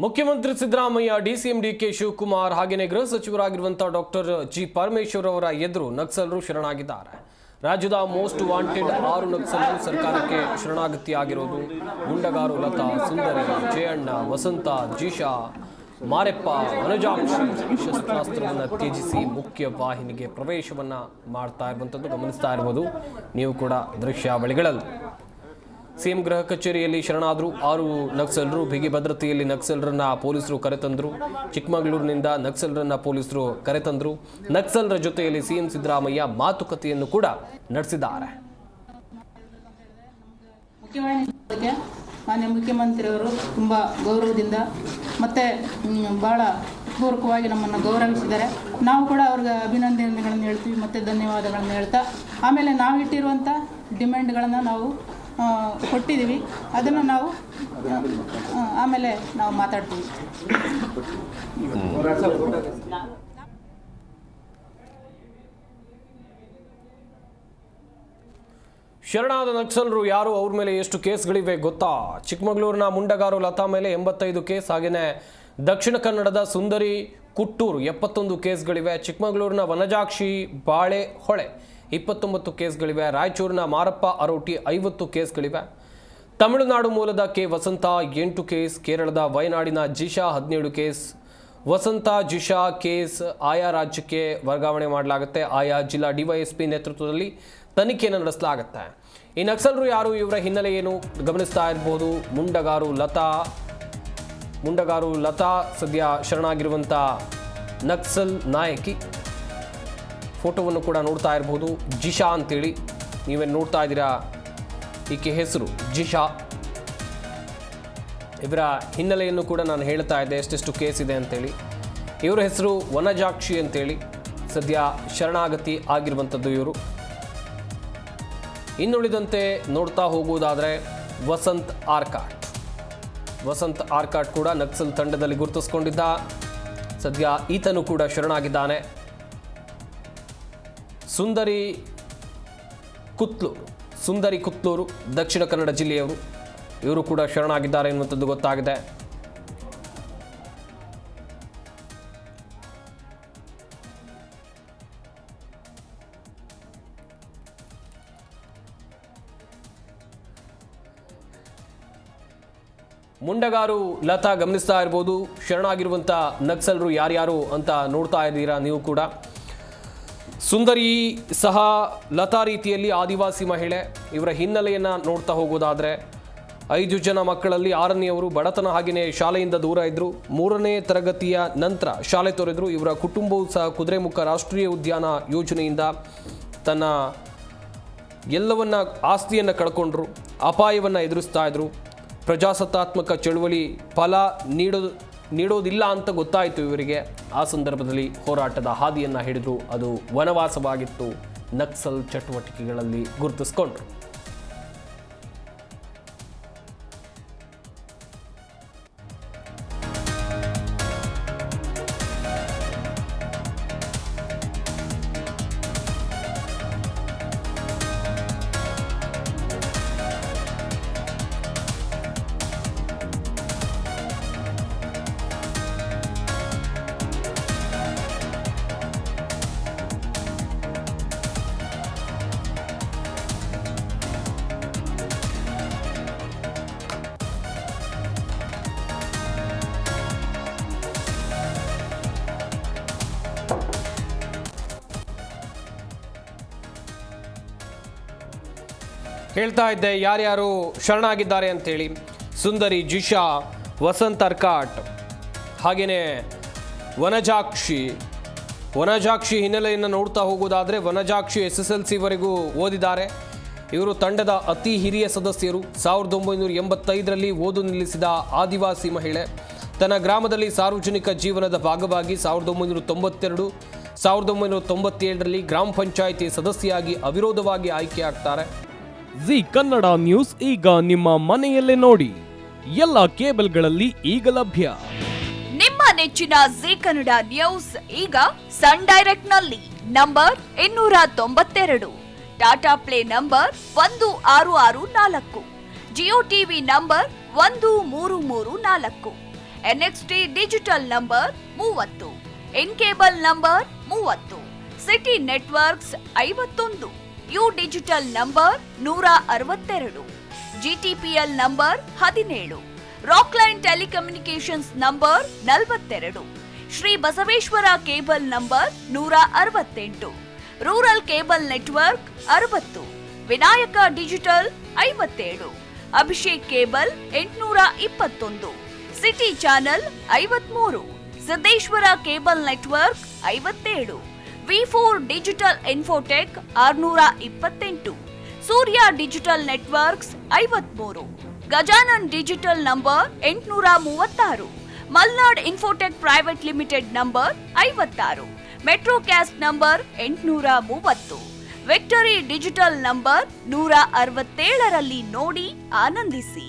ಮುಖ್ಯಮಂತ್ರಿ Siddaramaiah, DCM DK Shivakumar ಹಾಗೆಯೇ ಗೃಹ ಸಚಿವರಾಗಿರುವಂತಹ ಡಾಕ್ಟರ್ ಜಿ ಪರಮೇಶ್ವರ್ ಅವರ ಎದುರು ನಕ್ಸಲರು ಶರಣಾಗಿದ್ದಾರೆ. ರಾಜ್ಯದ ಮೋಸ್ಟ್ ವಾಂಟೆಡ್ 6 ನಕ್ಸಲರು ಸರ್ಕಾರಕ್ಕೆ ಶರಣಾಗತಿಯಾಗಿರೋದು. ಮುಂಡಗಾರು ಲತಾ, ಸುಂದರಿ, ಜಯಣ್ಣ, ವಸಂತ, ಜಿಶಾ, ಮಾರೆಪ್ಪ, ವನಜಾಕ್ಷಿ ಶಸ್ತ್ರಾಸ್ತ್ರವನ್ನು ತ್ಯಜಿಸಿ ಮುಖ್ಯ ವಾಹಿನಿಗೆ ಪ್ರವೇಶವನ್ನ ಮಾಡ್ತಾ ಇರುವಂಥದ್ದು ಗಮನಿಸ್ತಾ ಇರ್ಬೋದು ನೀವು ಕೂಡ ದೃಶ್ಯಾವಳಿಗಳಲ್ಲಿ. ಸಿಎಂ ಗೃಹ ಕಚೇರಿಯಲ್ಲಿ ಶರಣಾದರು 6 ನಕ್ಸಲರು. ಬಿಗಿ ಭದ್ರತೆಯಲ್ಲಿ ನಕ್ಸಲರನ್ನ ಪೊಲೀಸರು ಕರೆತಂದರು. ಚಿಕ್ಕಮಗಳೂರಿನಿಂದ ನಕ್ಸಲರನ್ನ ಪೊಲೀಸರು ಕರೆತಂದರು. ನಕ್ಸಲರ ಜೊತೆಯಲ್ಲಿ ಸಿಎಂ ಸಿದ್ದರಾಮಯ್ಯ ಮಾತುಕತೆಯನ್ನು ಕೂಡ ನಡೆಸಿದ್ದಾರೆ. ಮಾನ್ಯ ಮುಖ್ಯಮಂತ್ರಿಯವರು ತುಂಬ ಗೌರವದಿಂದ ಮತ್ತು ಭಾಳ ಪೂರ್ವಕವಾಗಿ ನಮ್ಮನ್ನು ಗೌರವಿಸಿದ್ದಾರೆ. ನಾವು ಕೂಡ ಅವ್ರಿಗೆ ಅಭಿನಂದನೆಗಳನ್ನು ಹೇಳ್ತೀವಿ ಮತ್ತು ಧನ್ಯವಾದಗಳನ್ನು ಹೇಳ್ತಾ, ಆಮೇಲೆ ನಾವು ಇಟ್ಟಿರುವಂಥ ಡಿಮ್ಯಾಂಡ್ಗಳನ್ನು ನಾವು ಕೊಟ್ಟಿದ್ದೀವಿ. ಅದನ್ನು ನಾವು ಆಮೇಲೆ ನಾವು ಮಾತಾಡ್ತೀವಿ. ಶರಣಾದ ನಕ್ಸಲರು ಯಾರು, ಅವ್ರ ಮೇಲೆ ಎಷ್ಟು ಕೇಸ್ಗಳಿವೆ ಗೊತ್ತಾ? ಚಿಕ್ಕಮಗಳೂರಿನ ಮುಂಡಗಾರು ಲತಾ ಮೇಲೆ 85 ಕೇಸ್, ಹಾಗೆಯೇ ದಕ್ಷಿಣ ಕನ್ನಡದ ಸುಂದರಿ ಕುಟ್ಟೂರು 71 ಕೇಸ್ಗಳಿವೆ. ಚಿಕ್ಕಮಗಳೂರಿನ ವನಜಾಕ್ಷಿ ಬಾಳೆಹೊಳೆ 29 ಕೇಸ್ಗಳಿವೆ. ರಾಯಚೂರಿನ ಮಾರಪ್ಪ ಅರೋಟಿ 50 ಕೇಸ್ಗಳಿವೆ. ತಮಿಳುನಾಡು ಮೂಲದ ಕೆ ವಸಂತ 8 ಕೇಸ್. ಕೇರಳದ ವಯನಾಡಿನ ಜಿಶಾ 17 ಕೇಸ್. ವಸಂತ, ಜಿಶಾ ಕೇಸ್ ಆಯಾ ರಾಜ್ಯಕ್ಕೆ ವರ್ಗಾವಣೆ ಮಾಡಲಾಗುತ್ತೆ. ಆಯಾ ಜಿಲ್ಲಾ ಡಿವೈಎಸ್ಪಿ ನೇತೃತ್ವದಲ್ಲಿ ತನಿಖೆಯನ್ನು ನಡೆಸಲಾಗುತ್ತೆ. ಈ ನಕ್ಸಲರು ಯಾರು, ಇವರ ಹಿನ್ನೆಲೆ ಏನು ಗಮನಿಸ್ತಾ ಇರಬಹುದು. ಮುಂಡಗಾರು ಲತಾ ಸದ್ಯ ಶರಣಾಗಿರುವಂಥ ನಕ್ಸಲ್ ನಾಯಕಿ. ಫೋಟೋವನ್ನು ಕೂಡ ನೋಡ್ತಾ ಇರಬಹುದು. ಜಿಶಾ ಅಂತೇಳಿ ನೀವೇನು ನೋಡ್ತಾ ಇದ್ದೀರಾ, ಈಕೆ ಹೆಸರು ಜಿಶಾ. ಇವರ ಹಿನ್ನೆಲೆಯನ್ನು ಕೂಡ ನಾನು ಹೇಳ್ತಾ ಇದ್ದೆ, ಎಷ್ಟೆಷ್ಟು ಕೇಸ್ ಇದೆ ಅಂತೇಳಿ. ಇವರ ಹೆಸರು ವನಜಾಕ್ಷಿ ಅಂತೇಳಿ ಸದ್ಯ ಶರಣಾಗತಿ ಆಗಿರುವಂಥದ್ದು ಇವರು. ಇನ್ನುಳಿದಂತೆ ನೋಡ್ತಾ ಹೋಗುವುದಾದರೆ ವಸಂತ್ ಆರ್ಕಾಟ್ ಕೂಡ ನಕ್ಸಲ್ ತಂಡದಲ್ಲಿ ಗುರುತಿಸಿಕೊಂಡಿದ್ದ. ಸದ್ಯ ಈತನು ಕೂಡ ಶರಣಾಗಿದ್ದಾನೆ. ಸುಂದರಿ ಕುತ್ಲೂರು ದಕ್ಷಿಣ ಕನ್ನಡ ಜಿಲ್ಲೆಯವರು, ಇವರು ಕೂಡ ಶರಣಾಗಿದ್ದಾರೆ ಎನ್ನುವಂಥದ್ದು ಗೊತ್ತಾಗಿದೆ. ಮುಂಡಗಾರು ಲತಾ ಗಮನಿಸ್ತಾ ಇರ್ಬೋದು. ಶರಣಾಗಿರುವಂಥ ನಕ್ಸಲರು ಯಾರ್ಯಾರು ಅಂತ ನೋಡ್ತಾ ಇದ್ದೀರಾ ನೀವು ಕೂಡ. ಸುಂದರಿ ಸಹ ಲತಾ ರೀತಿಯಲ್ಲಿ ಆದಿವಾಸಿ ಮಹಿಳೆ. ಇವರ ಹಿನ್ನೆಲೆಯನ್ನು ನೋಡ್ತಾ ಹೋಗೋದಾದರೆ 5 ಜನ ಮಕ್ಕಳಲ್ಲಿ 6ನೇಯವರು ಬಡತನ ಹಾಗೆಯೇ ಶಾಲೆಯಿಂದ ದೂರ ಇದ್ದರು. 3ನೇ ತರಗತಿಯ ನಂತರ ಶಾಲೆ ತೊರೆದರು. ಇವರ ಕುಟುಂಬವೂ ಸಹ ಕುದುರೆಮುಖ ರಾಷ್ಟ್ರೀಯ ಉದ್ಯಾನ ಯೋಜನೆಯಿಂದ ತನ್ನ ಎಲ್ಲವನ್ನ ಆಸ್ತಿಯನ್ನು ಕಳ್ಕೊಂಡ್ರು. ಅಪಾಯವನ್ನು ಎದುರಿಸ್ತಾ ಇದ್ರು. ಪ್ರಜಾಸತ್ತಾತ್ಮಕ ಚಳುವಳಿ ಫಲ ನೀಡೋದಿಲ್ಲ ಅಂತ ಗೊತ್ತಾಯಿತು ಇವರಿಗೆ. ಆ ಸಂದರ್ಭದಲ್ಲಿ ಹೋರಾಟದ ಹಾದಿಯನ್ನು ಹಿಡಿದ್ರು. ಅದು ವನವಾಸವಾಗಿತ್ತು. ನಕ್ಸಲ್ ಚಟುವಟಿಕೆಗಳಲ್ಲಿ ಗುರುತಿಸಿಕೊಂಡ್ರು. ಹೇಳ್ತಾ ಇದ್ದೆ ಯಾರ್ಯಾರು ಶರಣಾಗಿದ್ದಾರೆ ಅಂತೇಳಿ. ಸುಂದರಿ, ಜಿಶಾ, ವಸಂತ್ ಆರ್ಕಾಟ್, ಹಾಗೆಯೇ ವನಜಾಕ್ಷಿ ಹಿನ್ನೆಲೆಯನ್ನು ನೋಡ್ತಾ ಹೋಗೋದಾದರೆ ವನಜಾಕ್ಷಿ SSLC ಓದಿದ್ದಾರೆ. ಇವರು ತಂಡದ ಅತಿ ಹಿರಿಯ ಸದಸ್ಯರು. 1985ರಲ್ಲಿ ಓದು ನಿಲ್ಲಿಸಿದ ಆದಿವಾಸಿ ಮಹಿಳೆ. ತನ್ನ ಗ್ರಾಮದಲ್ಲಿ ಸಾರ್ವಜನಿಕ ಜೀವನದ ಭಾಗವಾಗಿ 1992, 1997ರಲ್ಲಿ ಗ್ರಾಮ ಪಂಚಾಯಿತಿ ಸದಸ್ಯೆಯಾಗಿ ಅವಿರೋಧವಾಗಿ ಆಯ್ಕೆಯಾಗ್ತಾರೆ. ಜಿ ಕನ್ನಡ ನ್ಯೂಸ್ ಈಗ ನಿಮ್ಮ ಮನೆಯಲ್ಲೇ ನೋಡಿ. ಎಲ್ಲ ಕೇಬಲ್ಗಳಲ್ಲಿ ಈಗ ಲಭ್ಯ. ನಿಮ್ಮ ನೆಚ್ಚಿನ ಜಿ ಕನ್ನಡ ನ್ಯೂಸ್ ಈಗ ಸನ್ ಡೈರೆಕ್ಟ್ ನಲ್ಲಿ number 292, Tata play number 1664, Jio TV number 1334, NXT digital number 30, N cable number 30, city networks 51, U digital number 162, GTPL number 17, Rockline telecommunications number 42, Shri Basaveshwara cable number 168, rural cable network 60, Vinayaka digital 57, Abhishek cable 821, city channel 53, Siddeshwara cable network 57, V4 digital Infotech 628, ಸೂರ್ಯ digital networks 53, Gajanan digital number 836, Malnad infotech private limited number 56, Metrocast number 830, victory digital number 167ರಲ್ಲಿ ನೋಡಿ ಆನಂದಿಸಿ.